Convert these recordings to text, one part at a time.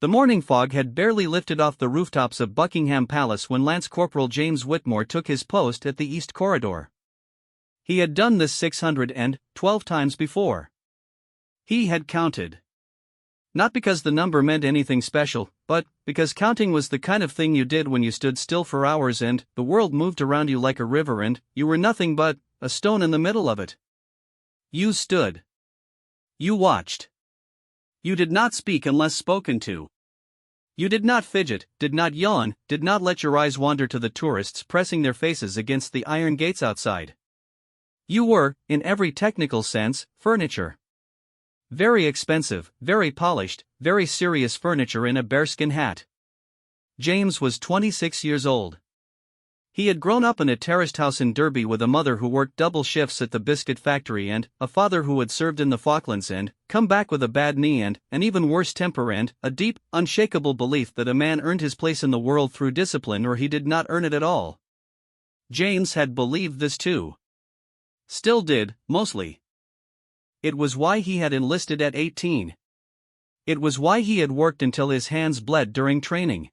The morning fog had barely lifted off the rooftops of Buckingham Palace when Lance Corporal James Whitmore took his post at the East Corridor. He had done this 612 times before. He had counted. Not because the number meant anything special, but because counting was the kind of thing you did when you stood still for hours and the world moved around you like a river and you were nothing but a stone in the middle of it. You stood. You watched. You did not speak unless spoken to. You did not fidget, did not yawn, did not let your eyes wander to the tourists pressing their faces against the iron gates outside. You were, in every technical sense, furniture. Very expensive, very polished, very serious furniture in a bearskin hat. James was 26 years old. He had grown up in a terraced house in Derby with a mother who worked double shifts at the biscuit factory and a father who had served in the Falklands and come back with a bad knee and an even worse temper and a deep, unshakable belief that a man earned his place in the world through discipline or he did not earn it at all. James had believed this too. Still did, mostly. It was why he had enlisted at 18. It was why he had worked until his hands bled during training.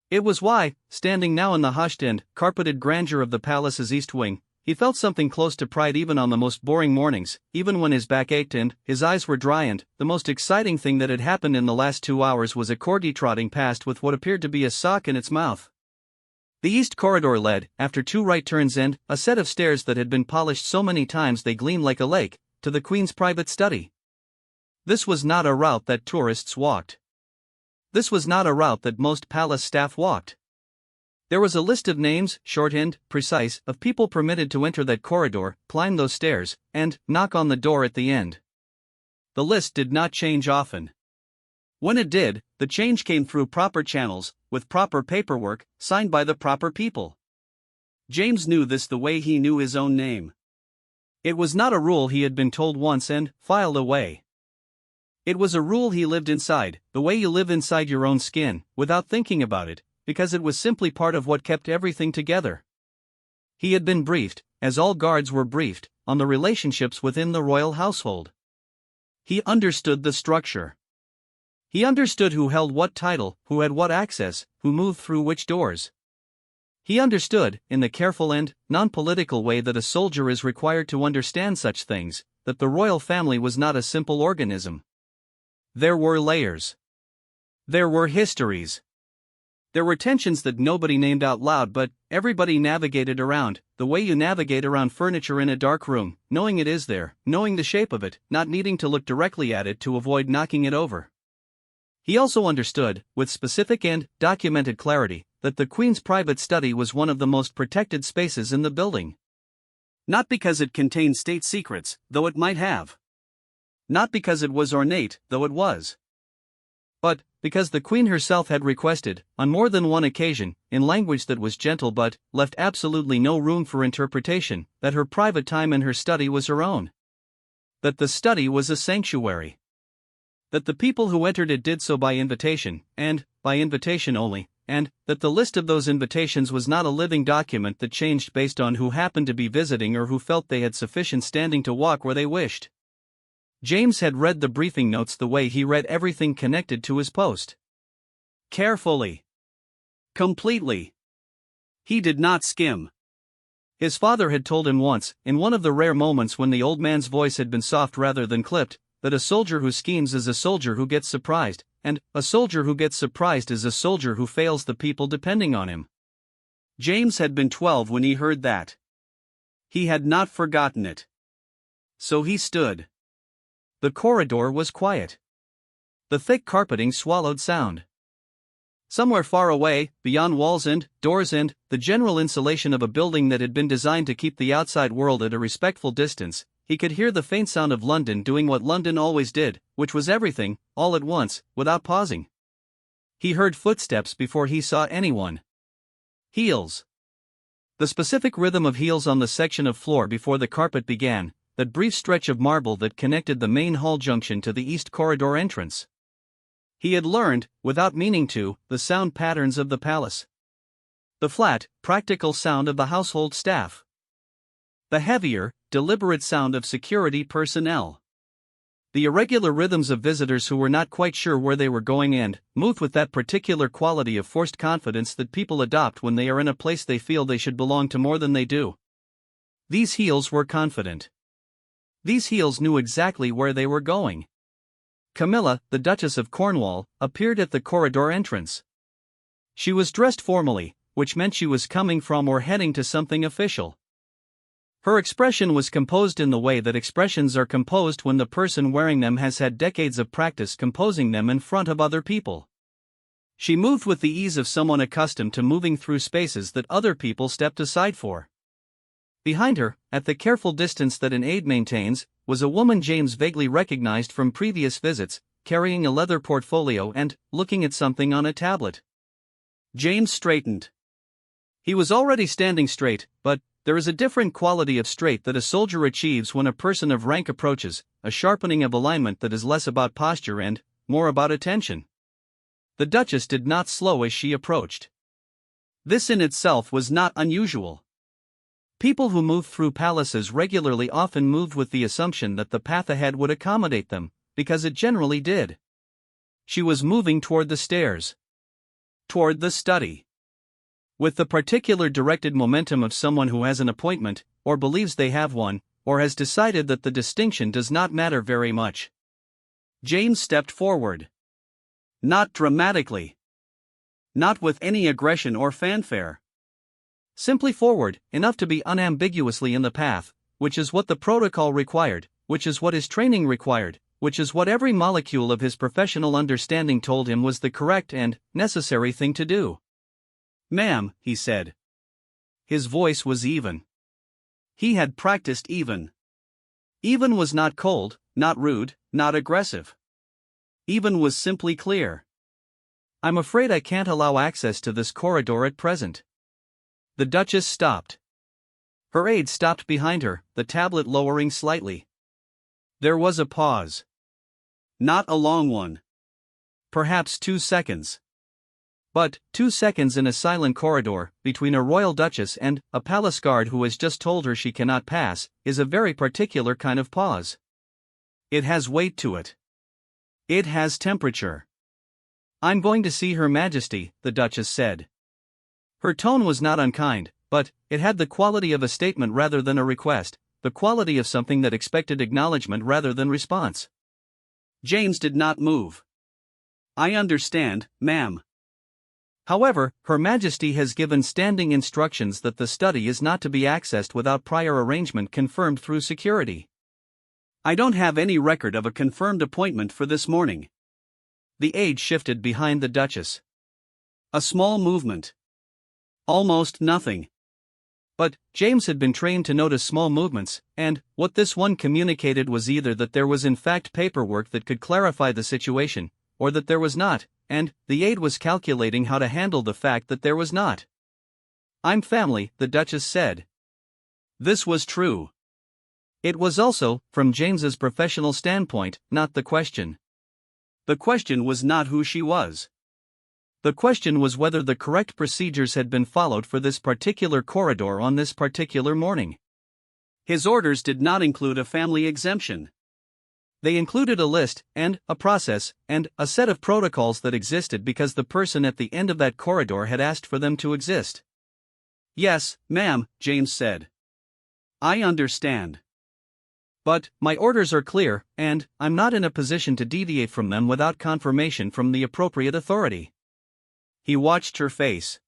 It was why, standing now in the hushed and carpeted grandeur of the palace's east wing, he felt something close to pride even on the most boring mornings, even when his back ached and his eyes were dry and the most exciting thing that had happened in the last 2 hours was a corgi trotting past with what appeared to be a sock in its mouth. The east corridor led, after 2 right turns and a set of stairs that had been polished so many times they gleamed like a lake, to the Queen's private study. This was not a route that tourists walked. This was not a route that most palace staff walked. There was a list of names, short and precise, of people permitted to enter that corridor, climb those stairs, and knock on the door at the end. The list did not change often. When it did, the change came through proper channels, with proper paperwork, signed by the proper people. James knew this the way he knew his own name. It was not a rule he had been told once and filed away. It was a rule he lived inside, the way you live inside your own skin, without thinking about it, because it was simply part of what kept everything together. He had been briefed, as all guards were briefed, on the relationships within the royal household. He understood the structure. He understood who held what title, who had what access, who moved through which doors. He understood, in the careful and non-political way that a soldier is required to understand such things, that the royal family was not a simple organism. There were layers. There were histories. There were tensions that nobody named out loud but everybody navigated around, the way you navigate around furniture in a dark room, knowing it is there, knowing the shape of it, not needing to look directly at it to avoid knocking it over. He also understood, with specific and documented clarity, that the Queen's private study was one of the most protected spaces in the building. Not because it contained state secrets, though it might have. Not because it was ornate, though it was. But because the Queen herself had requested, on more than one occasion, in language that was gentle but left absolutely no room for interpretation, that her private time in her study was her own. That the study was a sanctuary. That the people who entered it did so by invitation, and by invitation only, and that the list of those invitations was not a living document that changed based on who happened to be visiting or who felt they had sufficient standing to walk where they wished. James had read the briefing notes the way he read everything connected to his post. Carefully. Completely. He did not skim. His father had told him once, in one of the rare moments when the old man's voice had been soft rather than clipped, that a soldier who schemes is a soldier who gets surprised, and a soldier who gets surprised is a soldier who fails the people depending on him. James had been 12 when he heard that. He had not forgotten it. So he stood. The corridor was quiet. The thick carpeting swallowed sound. Somewhere far away, beyond walls and doors and the general insulation of a building that had been designed to keep the outside world at a respectful distance, he could hear the faint sound of London doing what London always did, which was everything, all at once, without pausing. He heard footsteps before he saw anyone. Heels. The specific rhythm of heels on the section of floor before the carpet began, that brief stretch of marble that connected the main hall junction to the east corridor entrance. He had learned, without meaning to, the sound patterns of the palace. The flat, practical sound of the household staff. The heavier, deliberate sound of security personnel. The irregular rhythms of visitors who were not quite sure where they were going and moved with that particular quality of forced confidence that people adopt when they are in a place they feel they should belong to more than they do. These heels were confident. These heels knew exactly where they were going. Camilla, the Duchess of Cornwall, appeared at the corridor entrance. She was dressed formally, which meant she was coming from or heading to something official. Her expression was composed in the way that expressions are composed when the person wearing them has had decades of practice composing them in front of other people. She moved with the ease of someone accustomed to moving through spaces that other people stepped aside for. Behind her, at the careful distance that an aide maintains, was a woman James vaguely recognized from previous visits, carrying a leather portfolio and looking at something on a tablet. James straightened. He was already standing straight, but there is a different quality of straight that a soldier achieves when a person of rank approaches, a sharpening of alignment that is less about posture and more about attention. The Duchess did not slow as she approached. This in itself was not unusual. People who moved through palaces regularly often moved with the assumption that the path ahead would accommodate them, because it generally did. She was moving toward the stairs. Toward the study. With the particular directed momentum of someone who has an appointment, or believes they have one, or has decided that the distinction does not matter very much. James stepped forward. Not dramatically. Not with any aggression or fanfare. Simply forward, enough to be unambiguously in the path, which is what the protocol required, which is what his training required, which is what every molecule of his professional understanding told him was the correct and necessary thing to do. "Ma'am," he said. His voice was even. He had practiced even. Even was not cold, not rude, not aggressive. Even was simply clear. "I'm afraid I can't allow access to this corridor at present." The Duchess stopped. Her aide stopped behind her, the tablet lowering slightly. There was a pause. Not a long one. Perhaps 2 seconds. But 2 seconds in a silent corridor, between a royal duchess and a palace guard who has just told her she cannot pass, is a very particular kind of pause. It has weight to it. It has temperature. "I'm going to see Her Majesty," the Duchess said. Her tone was not unkind, but it had the quality of a statement rather than a request, the quality of something that expected acknowledgement rather than response. James did not move. "I understand, ma'am. However, Her Majesty has given standing instructions that the study is not to be accessed without prior arrangement confirmed through security. I don't have any record of a confirmed appointment for this morning." The aide shifted behind the Duchess. A small movement. Almost nothing. But James had been trained to notice small movements, and what this one communicated was either that there was in fact paperwork that could clarify the situation, or that there was not, and the aide was calculating how to handle the fact that there was not. "I'm family," the Duchess said. This was true. It was also, from James's professional standpoint, not the question. The question was not who she was. The question was whether the correct procedures had been followed for this particular corridor on this particular morning. His orders did not include a family exemption. They included a list, and a process, and a set of protocols that existed because the person at the end of that corridor had asked for them to exist. "Yes, ma'am," James said. "I understand. But my orders are clear, and I'm not in a position to deviate from them without confirmation from the appropriate authority." He watched her face.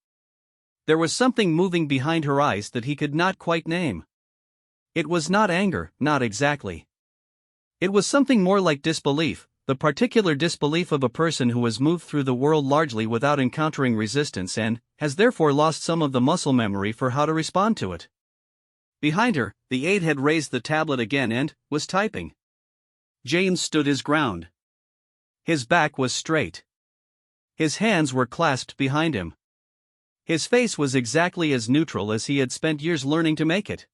There was something moving behind her eyes that he could not quite name. It was not anger, not exactly. It was something more like disbelief, the particular disbelief of a person who has moved through the world largely without encountering resistance and has therefore lost some of the muscle memory for how to respond to it. Behind her, the aide had raised the tablet again and was typing. James stood his ground. His back was straight. His hands were clasped behind him. His face was exactly as neutral as he had spent years learning to make it.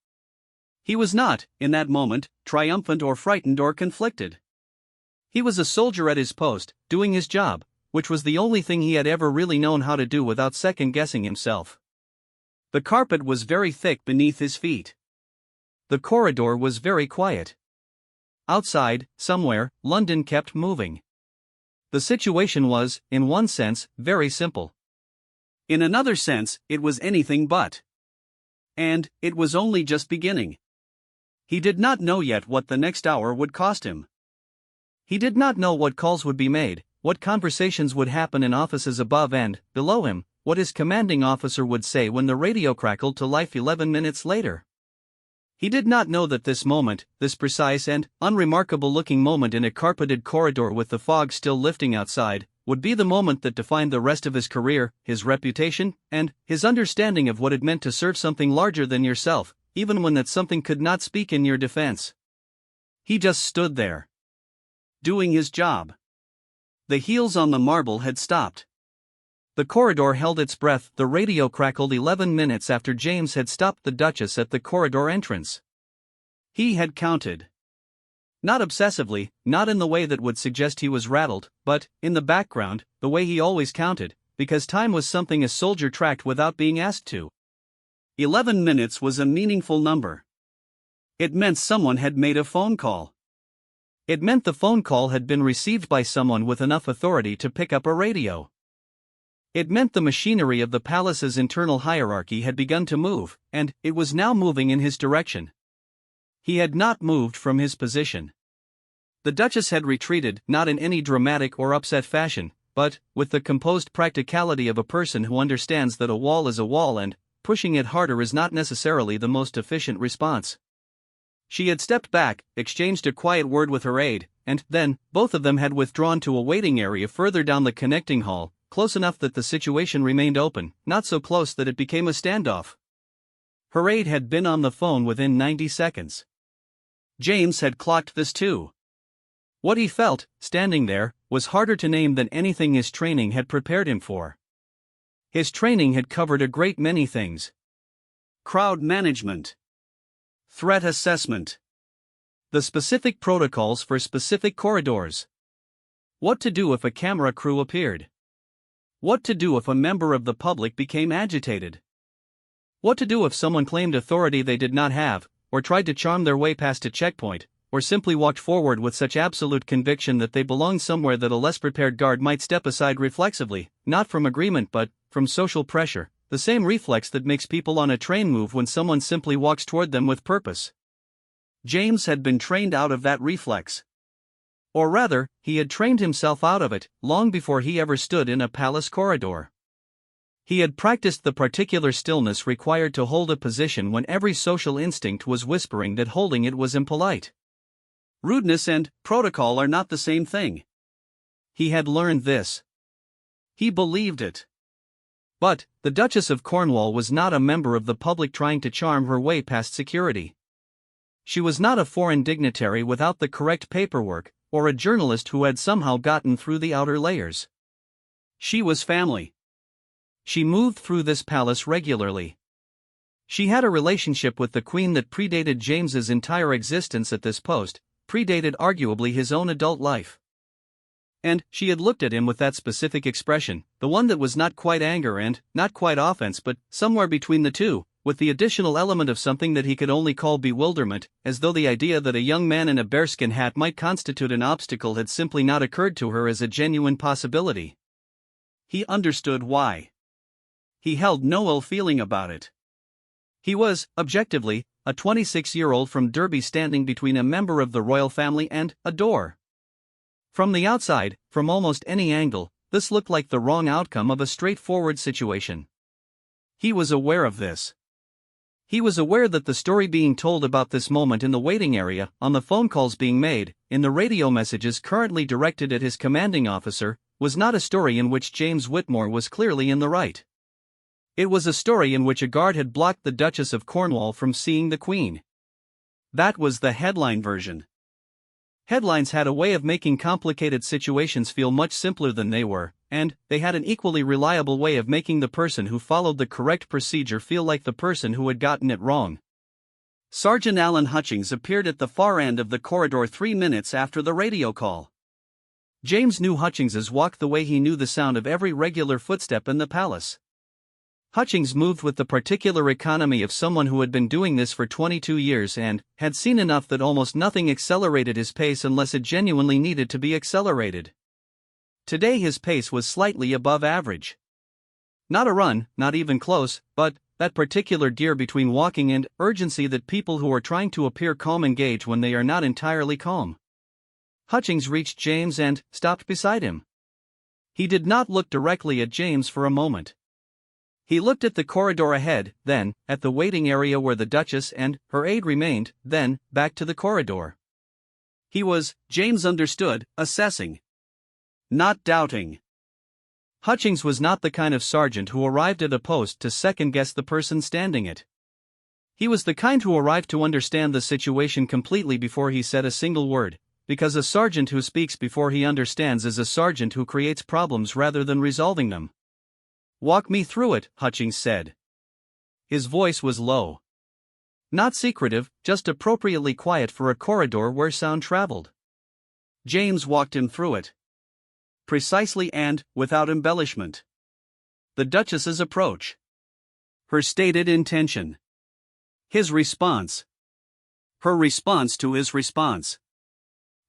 He was not, in that moment, triumphant or frightened or conflicted. He was a soldier at his post, doing his job, which was the only thing he had ever really known how to do without second-guessing himself. The carpet was very thick beneath his feet. The corridor was very quiet. Outside, somewhere, London kept moving. The situation was, in one sense, very simple. In another sense, it was anything but. And it was only just beginning. He did not know yet what the next hour would cost him. He did not know what calls would be made, what conversations would happen in offices above and below him, what his commanding officer would say when the radio crackled to life 11 minutes later. He did not know that this moment, this precise and unremarkable-looking moment in a carpeted corridor with the fog still lifting outside, would be the moment that defined the rest of his career, his reputation, and his understanding of what it meant to serve something larger than yourself, even when that something could not speak in your defense. He just stood there, doing his job. The heels on the marble had stopped. The corridor held its breath. The radio crackled 11 minutes after James had stopped the Duchess at the corridor entrance. He had counted. Not obsessively, not in the way that would suggest he was rattled, but, in the background, the way he always counted, because time was something a soldier tracked without being asked to. 11 minutes was a meaningful number. It meant someone had made a phone call. It meant the phone call had been received by someone with enough authority to pick up a radio. It meant the machinery of the palace's internal hierarchy had begun to move, and it was now moving in his direction. He had not moved from his position. The Duchess had retreated, not in any dramatic or upset fashion, but with the composed practicality of a person who understands that a wall is a wall and pushing it harder is not necessarily the most efficient response. She had stepped back, exchanged a quiet word with her aide, and then, both of them had withdrawn to a waiting area further down the connecting hall, close enough that the situation remained open, not so close that it became a standoff. Her aide had been on the phone within 90 seconds. James had clocked this too. What he felt, standing there, was harder to name than anything his training had prepared him for. His training had covered a great many things. Crowd management. Threat assessment. The specific protocols for specific corridors. What to do if a camera crew appeared. What to do if a member of the public became agitated. What to do if someone claimed authority they did not have, or tried to charm their way past a checkpoint, or simply walked forward with such absolute conviction that they belonged somewhere that a less prepared guard might step aside reflexively, not from agreement but from social pressure, the same reflex that makes people on a train move when someone simply walks toward them with purpose. James had been trained out of that reflex. Or rather, he had trained himself out of it, long before he ever stood in a palace corridor. He had practiced the particular stillness required to hold a position when every social instinct was whispering that holding it was impolite. Rudeness and protocol are not the same thing. He had learned this. He believed it. But, the Duchess of Cornwall was not a member of the public trying to charm her way past security. She was not a foreign dignitary without the correct paperwork, or a journalist who had somehow gotten through the outer layers. She was family. She moved through this palace regularly. She had a relationship with the Queen that predated James's entire existence at this post, predated arguably his own adult life. And she had looked at him with that specific expression, the one that was not quite anger and not quite offense but somewhere between the two, with the additional element of something that he could only call bewilderment, as though the idea that a young man in a bearskin hat might constitute an obstacle had simply not occurred to her as a genuine possibility. He understood why. He held no ill feeling about it. He was, objectively, a 26-year-old from Derby standing between a member of the royal family and a door. From the outside, from almost any angle, this looked like the wrong outcome of a straightforward situation. He was aware of this. He was aware that the story being told about this moment in the waiting area, on the phone calls being made, in the radio messages currently directed at his commanding officer, was not a story in which James Whitmore was clearly in the right. It was a story in which a guard had blocked the Duchess of Cornwall from seeing the Queen. That was the headline version. Headlines had a way of making complicated situations feel much simpler than they were, and they had an equally reliable way of making the person who followed the correct procedure feel like the person who had gotten it wrong. Sergeant Alan Hutchings appeared at the far end of the corridor 3 minutes after the radio call. James knew Hutchings's walk the way he knew the sound of every regular footstep in the palace. Hutchings moved with the particular economy of someone who had been doing this for 22 years and had seen enough that almost nothing accelerated his pace unless it genuinely needed to be accelerated. Today his pace was slightly above average. Not a run, not even close, but that particular deer between walking and urgency that people who are trying to appear calm engage when they are not entirely calm. Hutchings reached James and stopped beside him. He did not look directly at James for a moment. He looked at the corridor ahead, then at the waiting area where the Duchess and her aide remained, then back to the corridor. James understood, assessing. Not doubting. Hutchings was not the kind of sergeant who arrived at a post to second-guess the person standing it. He was the kind who arrived to understand the situation completely before he said a single word, because a sergeant who speaks before he understands is a sergeant who creates problems rather than resolving them. "Walk me through it," Hutchings said. His voice was low. Not secretive, just appropriately quiet for a corridor where sound traveled. James walked him through it. Precisely and without embellishment. The Duchess's approach. Her stated intention. His response. Her response to his response.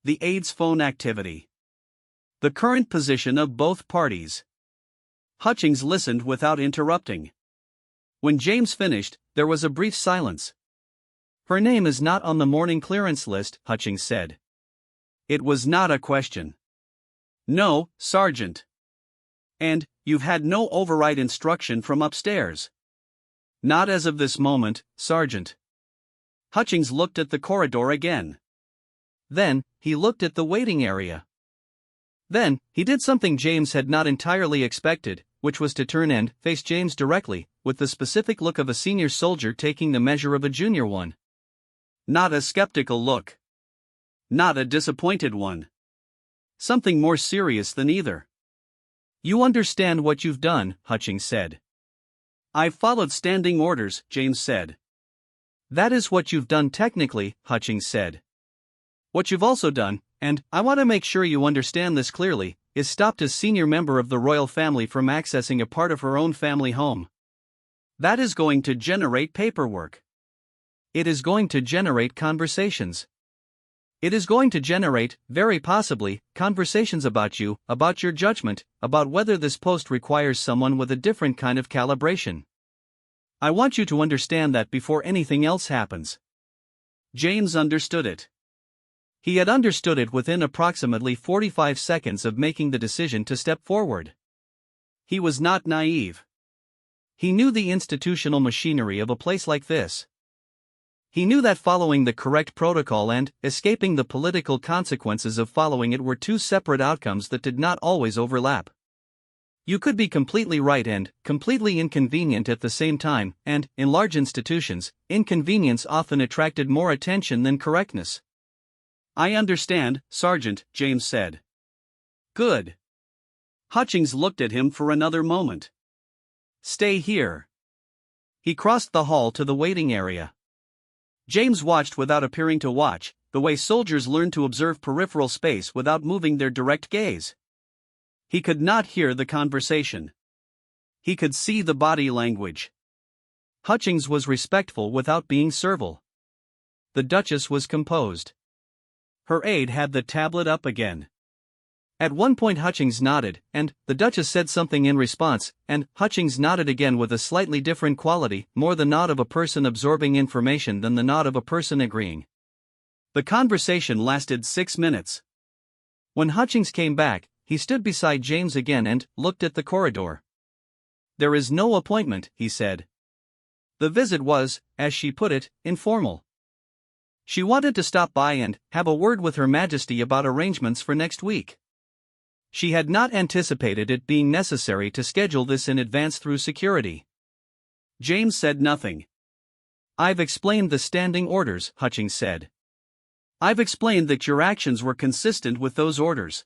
The aide's phone activity. The current position of both parties. Hutchings listened without interrupting. When James finished, there was a brief silence. "Her name is not on the morning clearance list," Hutchings said. It was not a question. "No, Sergeant." "And you've had no override instruction from upstairs?" "Not as of this moment, Sergeant." Hutchings looked at the corridor again. Then, he looked at the waiting area. Then, he did something James had not entirely expected, which was to turn and face James directly, with the specific look of a senior soldier taking the measure of a junior one. Not a skeptical look. Not a disappointed one. Something more serious than either. "You understand what you've done," Hutchings said. "I've followed standing orders," James said. "That is what you've done technically," Hutchings said. "What you've also done, and I want to make sure you understand this clearly, is stopped a senior member of the royal family from accessing a part of her own family home. That is going to generate paperwork. It is going to generate conversations. It is going to generate, very possibly, conversations about you, about your judgment, about whether this post requires someone with a different kind of calibration. I want you to understand that before anything else happens." James understood it. He had understood it within approximately 45 seconds of making the decision to step forward. He was not naive. He knew the institutional machinery of a place like this. He knew that following the correct protocol and escaping the political consequences of following it were two separate outcomes that did not always overlap. You could be completely right and completely inconvenient at the same time, and, in large institutions, inconvenience often attracted more attention than correctness. "I understand, Sergeant," James said. "Good." Hutchings looked at him for another moment. "Stay here." He crossed the hall to the waiting area. James watched without appearing to watch, the way soldiers learn to observe peripheral space without moving their direct gaze. He could not hear the conversation. He could see the body language. Hutchings was respectful without being servile. The Duchess was composed. Her aide had the tablet up again. At one point Hutchings nodded, and the Duchess said something in response, and Hutchings nodded again with a slightly different quality, more the nod of a person absorbing information than the nod of a person agreeing. The conversation lasted 6 minutes. When Hutchings came back, he stood beside James again and looked at the corridor. "There is no appointment," he said. The visit was, as she put it, informal. She wanted to stop by and have a word with Her Majesty about arrangements for next week. She had not anticipated it being necessary to schedule this in advance through security. James said nothing. "I've explained the standing orders," Hutchings said. "I've explained that your actions were consistent with those orders.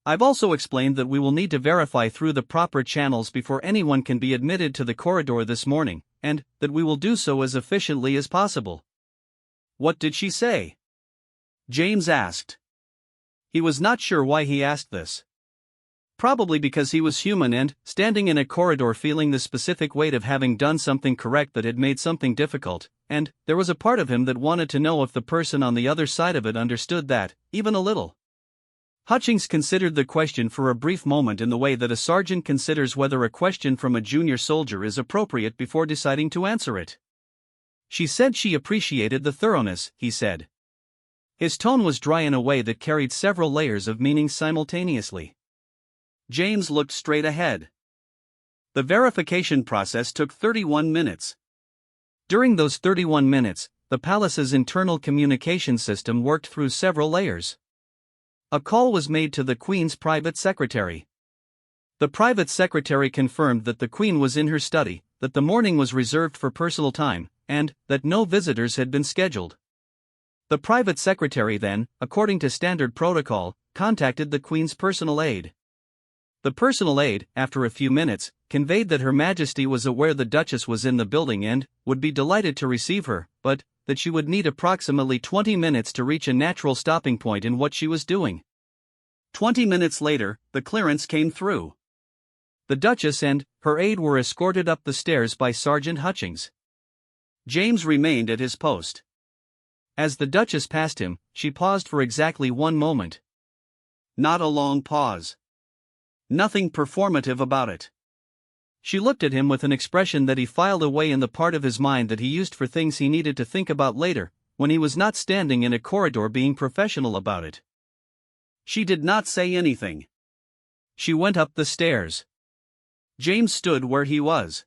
I've also explained that we will need to verify through the proper channels before anyone can be admitted to the corridor this morning, and that we will do so as efficiently as possible." "What did she say?" James asked. He was not sure why he asked this. Probably because he was human and, standing in a corridor feeling the specific weight of having done something correct that had made something difficult, and there was a part of him that wanted to know if the person on the other side of it understood that, even a little. Hutchings considered the question for a brief moment in the way that a sergeant considers whether a question from a junior soldier is appropriate before deciding to answer it. She said she appreciated the thoroughness, he said. His tone was dry in a way that carried several layers of meaning simultaneously. James looked straight ahead. The verification process took 31 minutes. During those 31 minutes, the palace's internal communication system worked through several layers. A call was made to the Queen's private secretary. The private secretary confirmed that the Queen was in her study, that the morning was reserved for personal time, and that no visitors had been scheduled. The private secretary then, according to standard protocol, contacted the Queen's personal aide. The personal aide, after a few minutes, conveyed that Her Majesty was aware the Duchess was in the building and would be delighted to receive her, but that she would need approximately 20 minutes to reach a natural stopping point in what she was doing. 20 minutes later, the clearance came through. The Duchess and her aide were escorted up the stairs by Sergeant Hutchings. James remained at his post. As the Duchess passed him, she paused for exactly 1 moment. Not a long pause. Nothing performative about it. She looked at him with an expression that he filed away in the part of his mind that he used for things he needed to think about later, when he was not standing in a corridor being professional about it. She did not say anything. She went up the stairs. James stood where he was.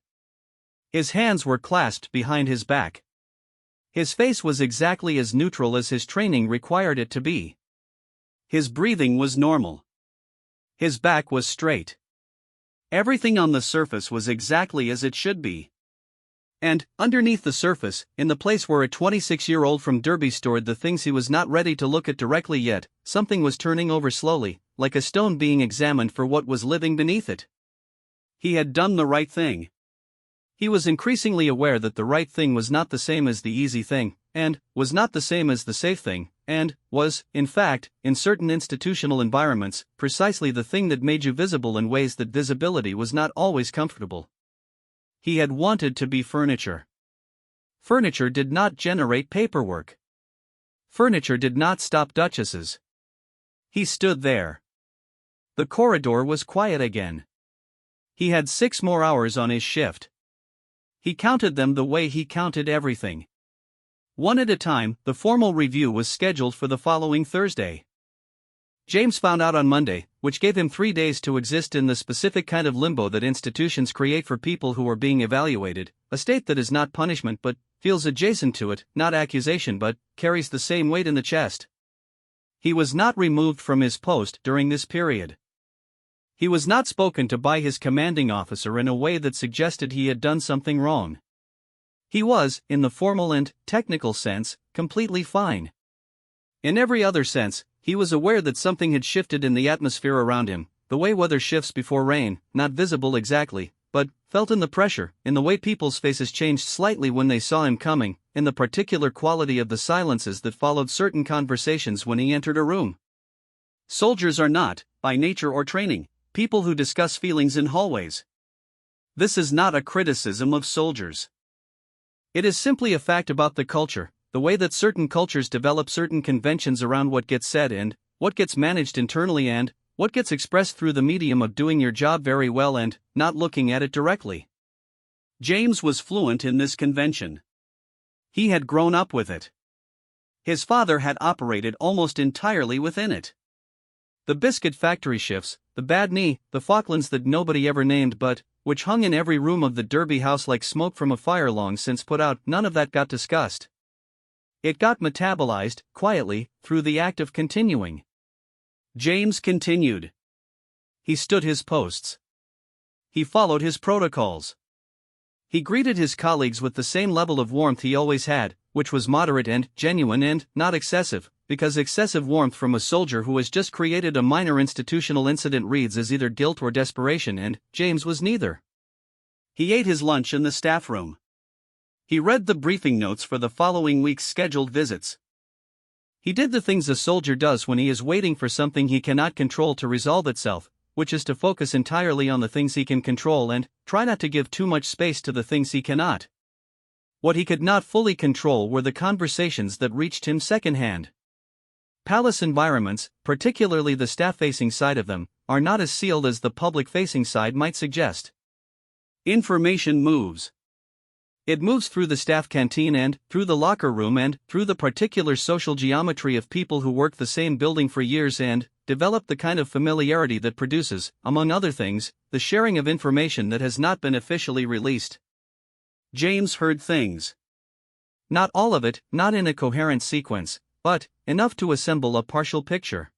His hands were clasped behind his back. His face was exactly as neutral as his training required it to be. His breathing was normal. His back was straight. Everything on the surface was exactly as it should be. And, underneath the surface, in the place where a 26-year-old from Derby stored the things he was not ready to look at directly yet, something was turning over slowly, like a stone being examined for what was living beneath it. He had done the right thing. He was increasingly aware that the right thing was not the same as the easy thing, and was not the same as the safe thing, and was, in fact, in certain institutional environments, precisely the thing that made you visible in ways that visibility was not always comfortable. He had wanted to be furniture. Furniture did not generate paperwork. Furniture did not stop duchesses. He stood there. The corridor was quiet again. He had 6 more hours on his shift. He counted them the way he counted everything. One at a time, the formal review was scheduled for the following Thursday. James found out on Monday, which gave him 3 days to exist in the specific kind of limbo that institutions create for people who are being evaluated, a state that is not punishment but feels adjacent to it, not accusation but carries the same weight in the chest. He was not removed from his post during this period. He was not spoken to by his commanding officer in a way that suggested he had done something wrong. He was, in the formal and technical sense, completely fine. In every other sense, he was aware that something had shifted in the atmosphere around him, the way weather shifts before rain, not visible exactly, but felt in the pressure, in the way people's faces changed slightly when they saw him coming, in the particular quality of the silences that followed certain conversations when he entered a room. Soldiers are not, by nature or training, people who discuss feelings in hallways. This is not a criticism of soldiers. It is simply a fact about the culture, the way that certain cultures develop certain conventions around what gets said and what gets managed internally and what gets expressed through the medium of doing your job very well and not looking at it directly. James was fluent in this convention. He had grown up with it. His father had operated almost entirely within it. The biscuit factory shifts, the bad knee, the Falklands that nobody ever named but which hung in every room of the Derby house like smoke from a fire long since put out, none of that got discussed. It got metabolized, quietly, through the act of continuing. James continued. He stood his posts. He followed his protocols. He greeted his colleagues with the same level of warmth he always had, which was moderate and genuine and not excessive, because excessive warmth from a soldier who has just created a minor institutional incident reads as either guilt or desperation, and James was neither. He ate his lunch in the staff room. He read the briefing notes for the following week's scheduled visits. He did the things a soldier does when he is waiting for something he cannot control to resolve itself, which is to focus entirely on the things he can control and try not to give too much space to the things he cannot. What he could not fully control were the conversations that reached him secondhand. Palace environments, particularly the staff-facing side of them, are not as sealed as the public-facing side might suggest. Information moves. It moves through the staff canteen and through the locker room and through the particular social geometry of people who work the same building for years and develop the kind of familiarity that produces, among other things, the sharing of information that has not been officially released. James heard things. Not all of it, not in a coherent sequence, but enough to assemble a partial picture.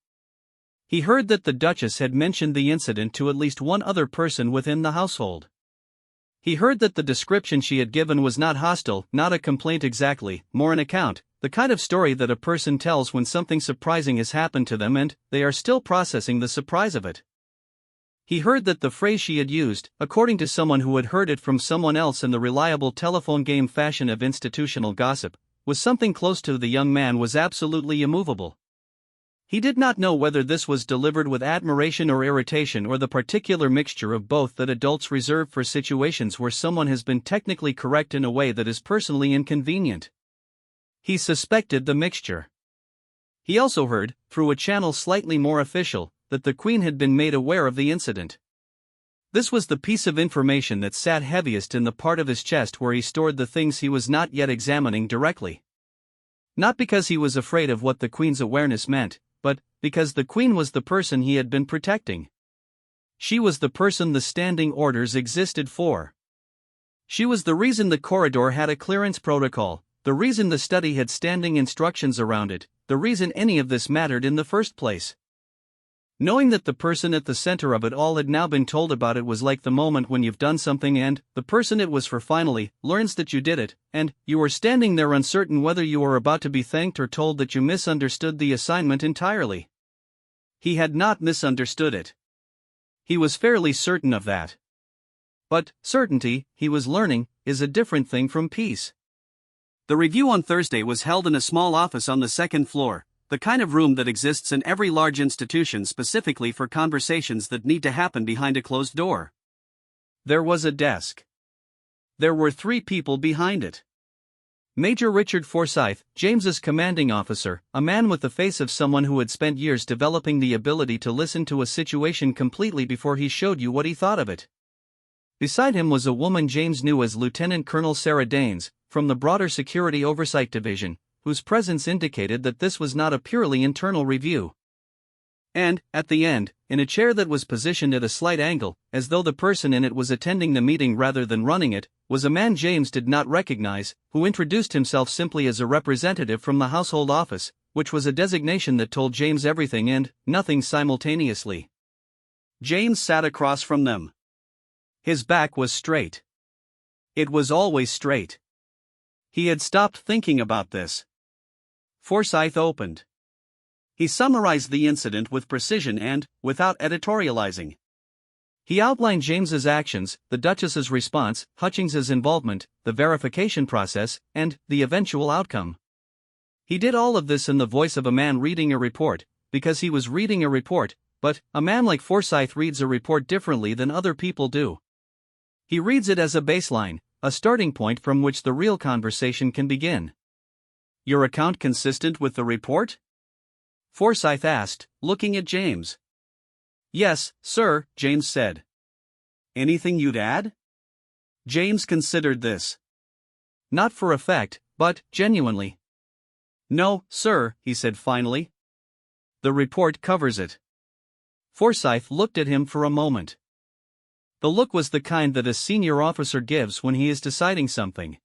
He heard that the Duchess had mentioned the incident to at least one other person within the household. He heard that the description she had given was not hostile, not a complaint exactly, more an account, the kind of story that a person tells when something surprising has happened to them and they are still processing the surprise of it. He heard that the phrase she had used, according to someone who had heard it from someone else in the reliable telephone game fashion of institutional gossip, was something close to "the young man was absolutely immovable." He did not know whether this was delivered with admiration or irritation or the particular mixture of both that adults reserve for situations where someone has been technically correct in a way that is personally inconvenient. He suspected the mixture. He also heard, through a channel slightly more official, that the Queen had been made aware of the incident. This was the piece of information that sat heaviest in the part of his chest where he stored the things he was not yet examining directly. Not because he was afraid of what the Queen's awareness meant, but because the Queen was the person he had been protecting. She was the person the standing orders existed for. She was the reason the corridor had a clearance protocol, the reason the study had standing instructions around it, the reason any of this mattered in the first place. Knowing that the person at the center of it all had now been told about it was like the moment when you've done something and the person it was for finally learns that you did it, and you are standing there uncertain whether you are about to be thanked or told that you misunderstood the assignment entirely. He had not misunderstood it. He was fairly certain of that. But certainty, he was learning, is a different thing from peace. The review on Thursday was held in a small office on the second floor, the kind of room that exists in every large institution specifically for conversations that need to happen behind a closed door. There was a desk. There were 3 people behind it. Major Richard Forsyth, James's commanding officer, a man with the face of someone who had spent years developing the ability to listen to a situation completely before he showed you what he thought of it. Beside him was a woman James knew as Lieutenant Colonel Sarah Danes, from the broader Security Oversight Division, whose presence indicated that this was not a purely internal review. And, at the end, in a chair that was positioned at a slight angle, as though the person in it was attending the meeting rather than running it, was a man James did not recognize, who introduced himself simply as a representative from the household office, which was a designation that told James everything and nothing simultaneously. James sat across from them. His back was straight. It was always straight. He had stopped thinking about this. Forsyth opened. He summarized the incident with precision and, without editorializing. He outlined James's actions, the Duchess's response, Hutchings's involvement, the verification process, and the eventual outcome. He did all of this in the voice of a man reading a report, because he was reading a report, but a man like Forsyth reads a report differently than other people do. He reads it as a baseline, a starting point from which the real conversation can begin. Your account consistent with the report? Forsyth asked, looking at James. Yes, sir, James said. Anything you'd add? James considered this. Not for effect, but genuinely. No, sir, he said finally. The report covers it. Forsyth looked at him for a moment. The look was the kind that a senior officer gives when he is deciding something.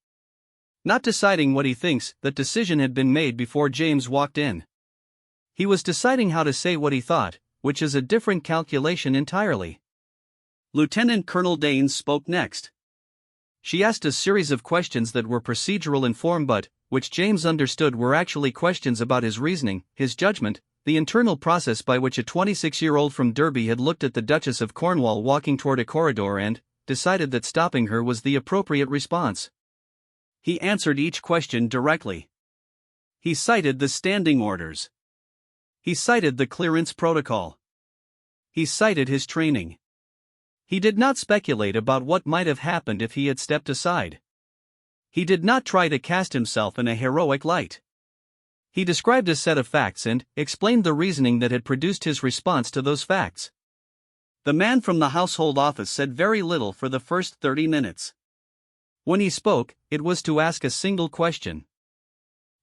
Not deciding what he thinks, that decision had been made before James walked in. He was deciding how to say what he thought, which is a different calculation entirely. Lieutenant Colonel Danes spoke next. She asked a series of questions that were procedural in form but, which James understood were actually questions about his reasoning, his judgment, the internal process by which a 26-year-old from Derby had looked at the Duchess of Cornwall walking toward a corridor and decided that stopping her was the appropriate response. He answered each question directly. He cited the standing orders. He cited the clearance protocol. He cited his training. He did not speculate about what might have happened if he had stepped aside. He did not try to cast himself in a heroic light. He described a set of facts and explained the reasoning that had produced his response to those facts. The man from the household office said very little for the first 30 minutes. When he spoke, it was to ask a single question.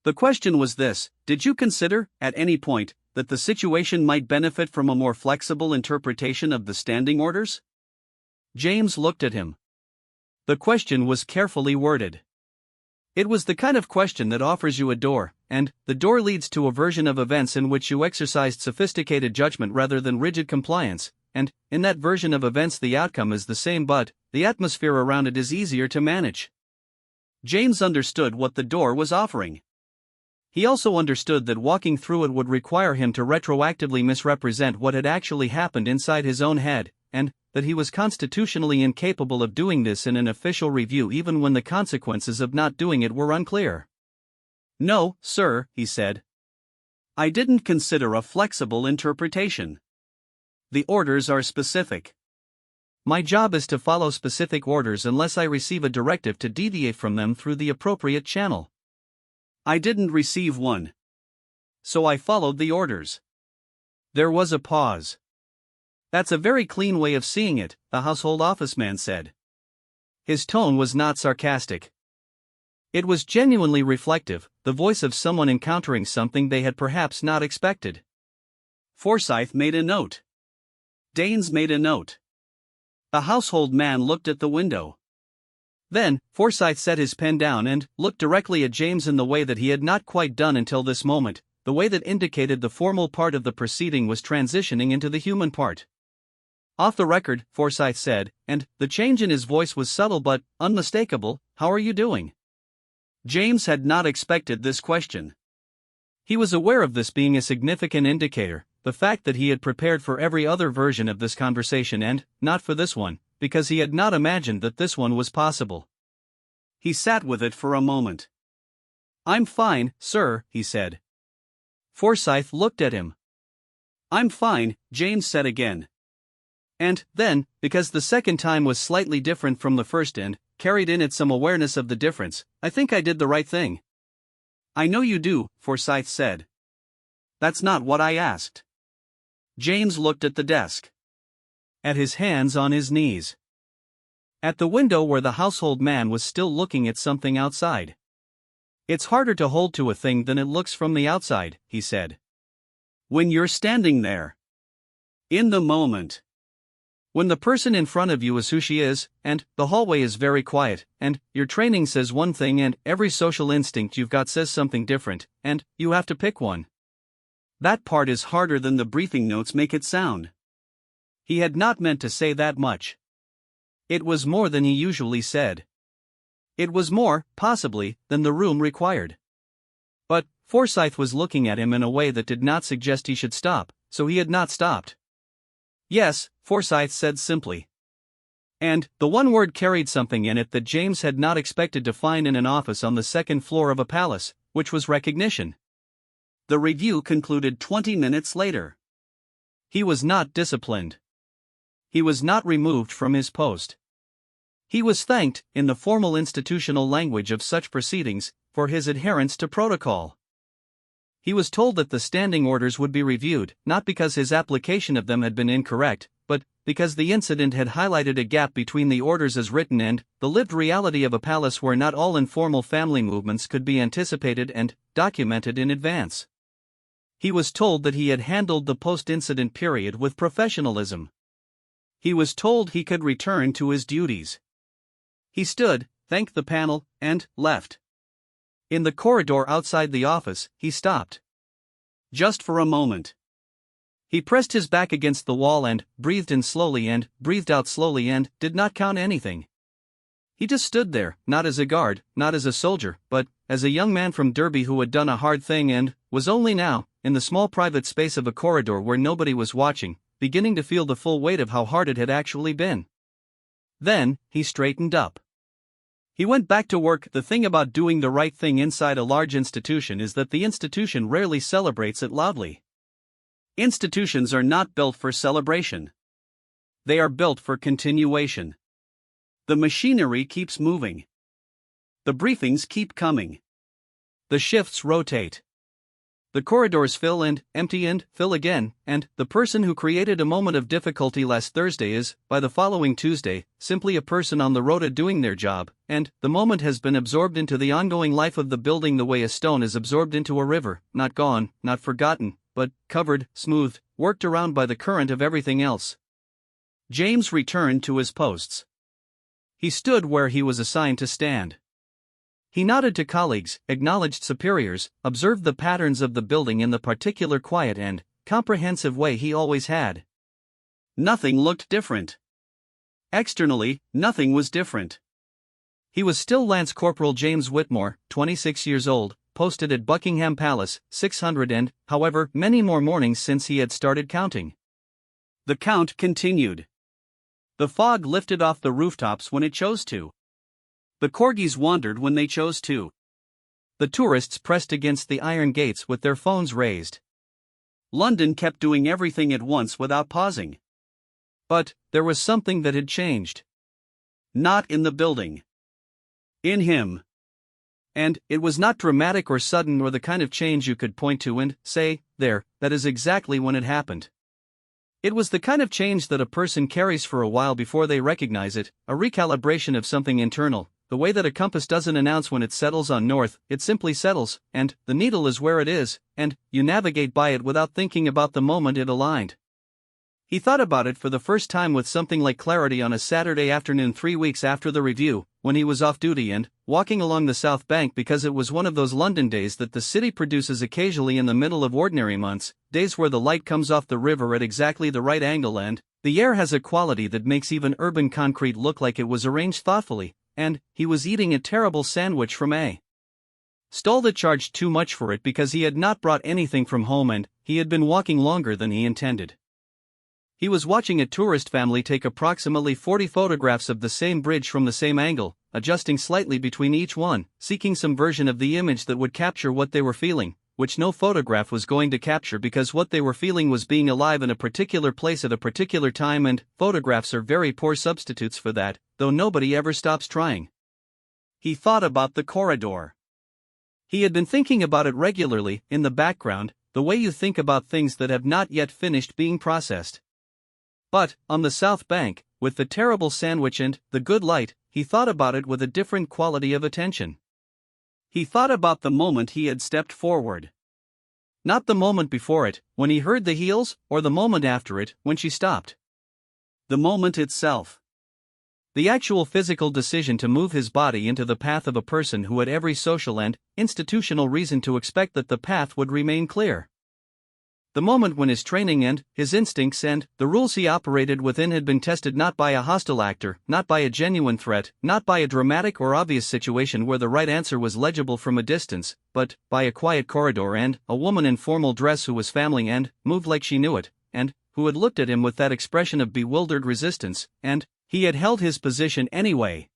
The question was this: did you consider, at any point, that the situation might benefit from a more flexible interpretation of the standing orders? James looked at him. The question was carefully worded. It was the kind of question that offers you a door, and the door leads to a version of events in which you exercised sophisticated judgment rather than rigid compliance, and, in that version of events the outcome is the same but the atmosphere around it is easier to manage. James understood what the door was offering. He also understood that walking through it would require him to retroactively misrepresent what had actually happened inside his own head, and that he was constitutionally incapable of doing this in an official review even when the consequences of not doing it were unclear. "No, sir," he said. "I didn't consider a flexible interpretation. The orders are specific. My job is to follow specific orders unless I receive a directive to deviate from them through the appropriate channel. I didn't receive one. So I followed the orders." There was a pause. "That's a very clean way of seeing it," the household office man said. His tone was not sarcastic. It was genuinely reflective, the voice of someone encountering something they had perhaps not expected. Forsyth made a note. Danes made a note. The household man looked at the window. Then, Forsyth set his pen down and looked directly at James in the way that he had not quite done until this moment, the way that indicated the formal part of the proceeding was transitioning into the human part. "Off the record," Forsyth said, and the change in his voice was subtle but unmistakable, "how are you doing?" James had not expected this question. He was aware of this being a significant indicator, the fact that he had prepared for every other version of this conversation and not for this one, because he had not imagined that this one was possible. He sat with it for a moment. "I'm fine, sir," he said. Forsyth looked at him. "I'm fine," James said again. And then, because the second time was slightly different from the first and carried in it some awareness of the difference, "I think I did the right thing." "I know you do," Forsyth said. "That's not what I asked." James looked at the desk. At his hands on his knees. At the window where the household man was still looking at something outside. "It's harder to hold to a thing than it looks from the outside," he said. "When you're standing there. In the moment. When the person in front of you is who she is, and the hallway is very quiet, and your training says one thing and every social instinct you've got says something different, and you have to pick one. That part is harder than the briefing notes make it sound." He had not meant to say that much. It was more than he usually said. It was more, possibly, than the room required. But Forsyth was looking at him in a way that did not suggest he should stop, so he had not stopped. "Yes," Forsyth said simply. And the one word carried something in it that James had not expected to find in an office on the second floor of a palace, which was recognition. The review concluded 20 minutes later. He was not disciplined. He was not removed from his post. He was thanked, in the formal institutional language of such proceedings, for his adherence to protocol. He was told that the standing orders would be reviewed, not because his application of them had been incorrect, but because the incident had highlighted a gap between the orders as written and the lived reality of a palace where not all informal family movements could be anticipated and documented in advance. He was told that he had handled the post-incident period with professionalism. He was told he could return to his duties. He stood, thanked the panel, and left. In the corridor outside the office, he stopped. Just for a moment. He pressed his back against the wall and breathed in slowly and breathed out slowly and did not count anything. He just stood there, not as a guard, not as a soldier, but as a young man from Derby who had done a hard thing and was only now, in the small private space of a corridor where nobody was watching, beginning to feel the full weight of how hard it had actually been. Then, he straightened up. He went back to work. The thing about doing the right thing inside a large institution is that the institution rarely celebrates it loudly. Institutions are not built for celebration. They are built for continuation. The machinery keeps moving. The briefings keep coming. The shifts rotate. The corridors fill and empty and fill again, and the person who created a moment of difficulty last Thursday is, by the following Tuesday, simply a person on the rota doing their job, and the moment has been absorbed into the ongoing life of the building the way a stone is absorbed into a river, not gone, not forgotten, but covered, smoothed, worked around by the current of everything else. James returned to his posts. He stood where he was assigned to stand. He nodded to colleagues, acknowledged superiors, observed the patterns of the building in the particular quiet and comprehensive way he always had. Nothing looked different. Externally, nothing was different. He was still Lance Corporal James Whitmore, 26 years old, posted at Buckingham Palace, 600 and, however, many more mornings since he had started counting. The count continued. The fog lifted off the rooftops when it chose to. The corgis wandered when they chose to. The tourists pressed against the iron gates with their phones raised. London kept doing everything at once without pausing. But there was something that had changed. Not in the building. In him. And it was not dramatic or sudden or the kind of change you could point to and say, there, that is exactly when it happened. It was the kind of change that a person carries for a while before they recognize it, a recalibration of something internal. The way that a compass doesn't announce when it settles on north, it simply settles, and the needle is where it is, and you navigate by it without thinking about the moment it aligned. He thought about it for the first time with something like clarity on a Saturday afternoon 3 weeks after the review, when he was off duty and walking along the South Bank because it was one of those London days that the city produces occasionally in the middle of ordinary months, days where the light comes off the river at exactly the right angle and the air has a quality that makes even urban concrete look like it was arranged thoughtfully. And he was eating a terrible sandwich from a stall that charged too much for it because he had not brought anything from home and he had been walking longer than he intended. He was watching a tourist family take approximately 40 photographs of the same bridge from the same angle, adjusting slightly between each one, seeking some version of the image that would capture what they were feeling, which no photograph was going to capture because what they were feeling was being alive in a particular place at a particular time, and photographs are very poor substitutes for that, though nobody ever stops trying. He thought about the corridor. He had been thinking about it regularly, in the background, the way you think about things that have not yet finished being processed. But, on the South Bank, with the terrible sandwich and the good light, he thought about it with a different quality of attention. He thought about the moment he had stepped forward. Not the moment before it, when he heard the heels, or the moment after it, when she stopped. The moment itself. The actual physical decision to move his body into the path of a person who had every social and institutional reason to expect that the path would remain clear. The moment when his training and his instincts and the rules he operated within had been tested not by a hostile actor, not by a genuine threat, not by a dramatic or obvious situation where the right answer was legible from a distance, but by a quiet corridor and a woman in formal dress who was family and moved like she knew it, and who had looked at him with that expression of bewildered resistance, and he had held his position anyway.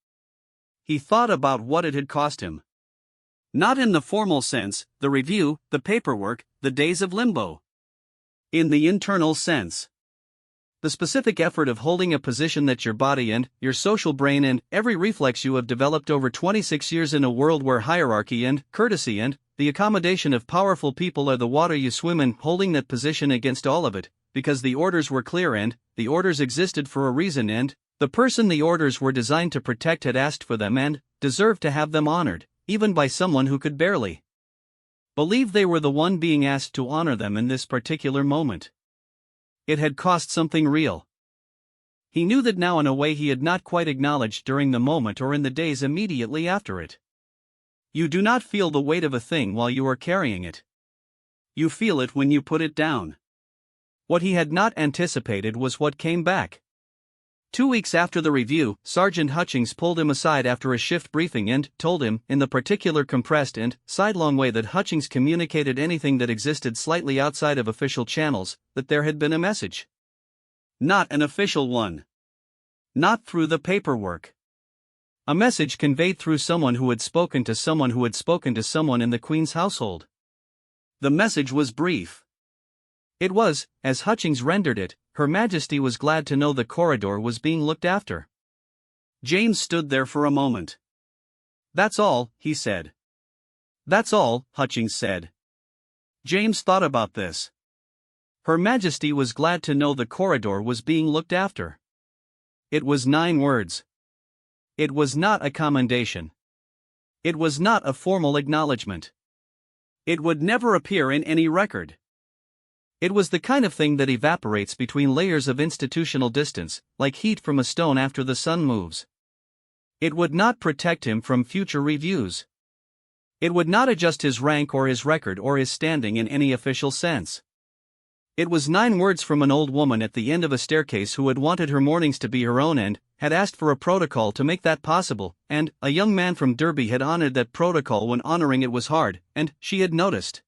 He thought about what it had cost him. Not in the formal sense, the review, the paperwork, the days of limbo. In the internal sense. The specific effort of holding a position that your body and your social brain and every reflex you have developed over 26 years in a world where hierarchy and courtesy and the accommodation of powerful people are the water you swim in, holding that position against all of it, because the orders were clear and the orders existed for a reason and the person the orders were designed to protect had asked for them and deserved to have them honored, even by someone who could barely believe they were the one being asked to honor them in this particular moment. It had cost something real. He knew that now in a way he had not quite acknowledged during the moment or in the days immediately after it. You do not feel the weight of a thing while you are carrying it. You feel it when you put it down. What he had not anticipated was what came back. 2 weeks after the review, Sergeant Hutchings pulled him aside after a shift briefing and told him, in the particular compressed and sidelong way that Hutchings communicated anything that existed slightly outside of official channels, that there had been a message. Not an official one. Not through the paperwork. A message conveyed through someone who had spoken to someone who had spoken to someone in the Queen's household. The message was brief. It was, as Hutchings rendered it, Her Majesty was glad to know the corridor was being looked after. James stood there for a moment. "That's all," he said. "That's all," Hutchings said. James thought about this. Her Majesty was glad to know the corridor was being looked after. It was 9 words. It was not a commendation. It was not a formal acknowledgement. It would never appear in any record. It was the kind of thing that evaporates between layers of institutional distance, like heat from a stone after the sun moves. It would not protect him from future reviews. It would not adjust his rank or his record or his standing in any official sense. It was 9 words from an old woman at the end of a staircase who had wanted her mornings to be her own and had asked for a protocol to make that possible, and a young man from Derby had honored that protocol when honoring it was hard, and she had noticed.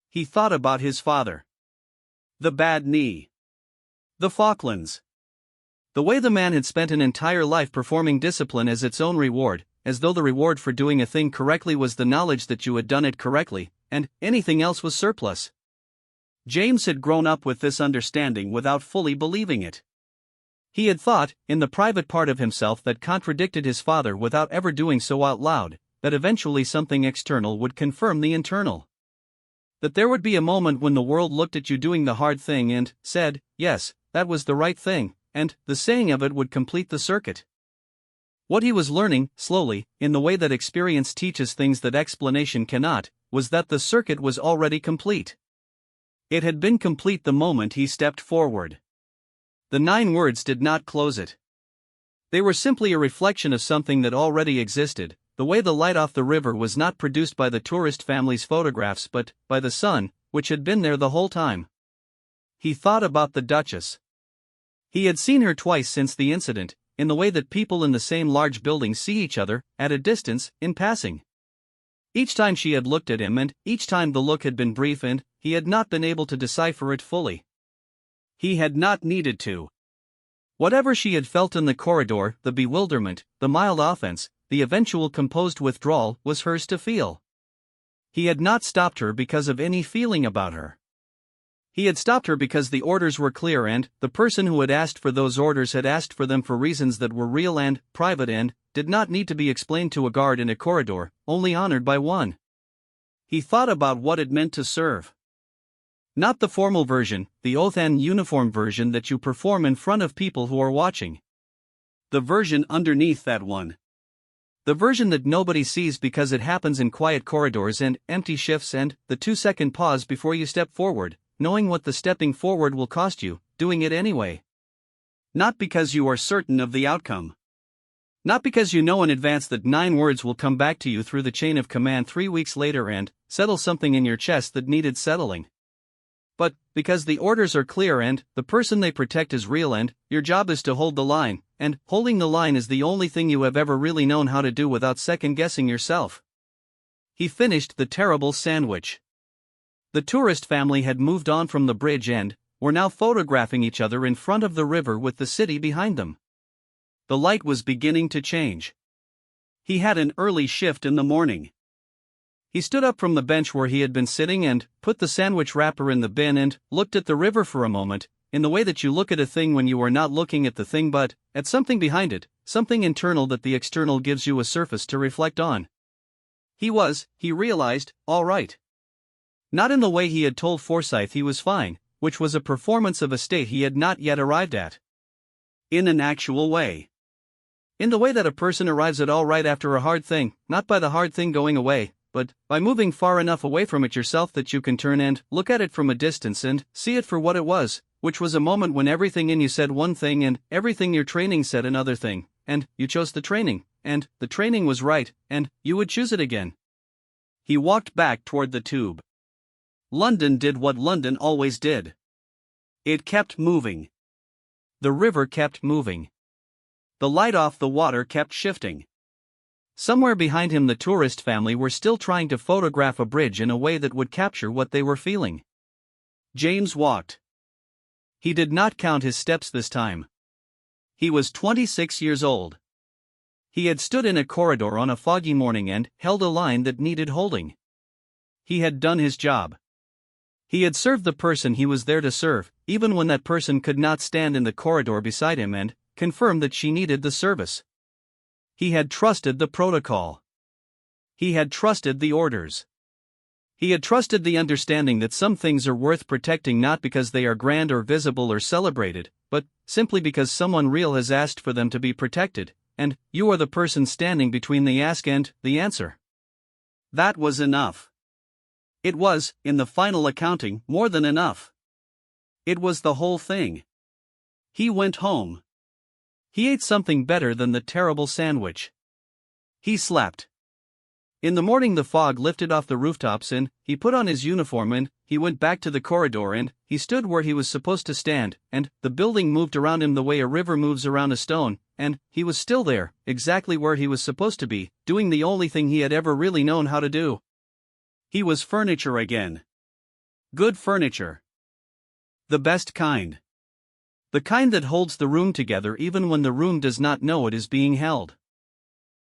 He thought about his father. The bad knee. The Falklands. The way the man had spent an entire life performing discipline as its own reward, as though the reward for doing a thing correctly was the knowledge that you had done it correctly, and anything else was surplus. James had grown up with this understanding without fully believing it. He had thought, in the private part of himself that contradicted his father without ever doing so out loud, that eventually something external would confirm the internal. That there would be a moment when the world looked at you doing the hard thing and said, yes, that was the right thing, and the saying of it would complete the circuit. What he was learning, slowly, in the way that experience teaches things that explanation cannot, was that the circuit was already complete. It had been complete the moment he stepped forward. The 9 words did not close it. They were simply a reflection of something that already existed. The way the light off the river was not produced by the tourist family's photographs but by the sun, which had been there the whole time. He thought about the Duchess. He had seen her twice since the incident, in the way that people in the same large building see each other, at a distance, in passing. Each time she had looked at him and each time the look had been brief and he had not been able to decipher it fully. He had not needed to. Whatever she had felt in the corridor, the bewilderment, the mild offense, the eventual composed withdrawal, was hers to feel. He had not stopped her because of any feeling about her. He had stopped her because the orders were clear and the person who had asked for those orders had asked for them for reasons that were real and private and did not need to be explained to a guard in a corridor, only honored by one. He thought about what it meant to serve. Not the formal version, the oath and uniform version that you perform in front of people who are watching. The version underneath that one. The version that nobody sees because it happens in quiet corridors and empty shifts and the 2-second pause before you step forward, knowing what the stepping forward will cost you, doing it anyway. Not because you are certain of the outcome. Not because you know in advance that 9 words will come back to you through the chain of command 3 weeks later and settle something in your chest that needed settling. But because the orders are clear and the person they protect is real and your job is to hold the line, and holding the line is the only thing you have ever really known how to do without second-guessing yourself. He finished the terrible sandwich. The tourist family had moved on from the bridge and were now photographing each other in front of the river with the city behind them. The light was beginning to change. He had an early shift in the morning. He stood up from the bench where he had been sitting and put the sandwich wrapper in the bin and looked at the river for a moment, in the way that you look at a thing when you are not looking at the thing but at something behind it, something internal that the external gives you a surface to reflect on. He realized, all right. Not in the way he had told Forsyth he was fine, which was a performance of a state he had not yet arrived at. In an actual way. In the way that a person arrives at all right after a hard thing, not by the hard thing going away, but by moving far enough away from it yourself that you can turn and look at it from a distance and see it for what it was, which was a moment when everything in you said one thing and everything your training said another thing, and you chose the training, and the training was right, and you would choose it again. He walked back toward the tube. London did what London always did. It kept moving. The river kept moving. The light off the water kept shifting. Somewhere behind him the tourist family were still trying to photograph a bridge in a way that would capture what they were feeling. James walked. He did not count his steps this time. He was 26 years old. He had stood in a corridor on a foggy morning and held a line that needed holding. He had done his job. He had served the person he was there to serve, even when that person could not stand in the corridor beside him and confirm that she needed the service. He had trusted the protocol. He had trusted the orders. He had trusted the understanding that some things are worth protecting not because they are grand or visible or celebrated, but simply because someone real has asked for them to be protected, and you are the person standing between the ask and the answer. That was enough. It was, in the final accounting, more than enough. It was the whole thing. He went home. He ate something better than the terrible sandwich. He slept. In the morning the fog lifted off the rooftops and he put on his uniform and he went back to the corridor and he stood where he was supposed to stand and the building moved around him the way a river moves around a stone and he was still there, exactly where he was supposed to be, doing the only thing he had ever really known how to do. He was furniture again. Good furniture. The best kind. The kind that holds the room together even when the room does not know it is being held.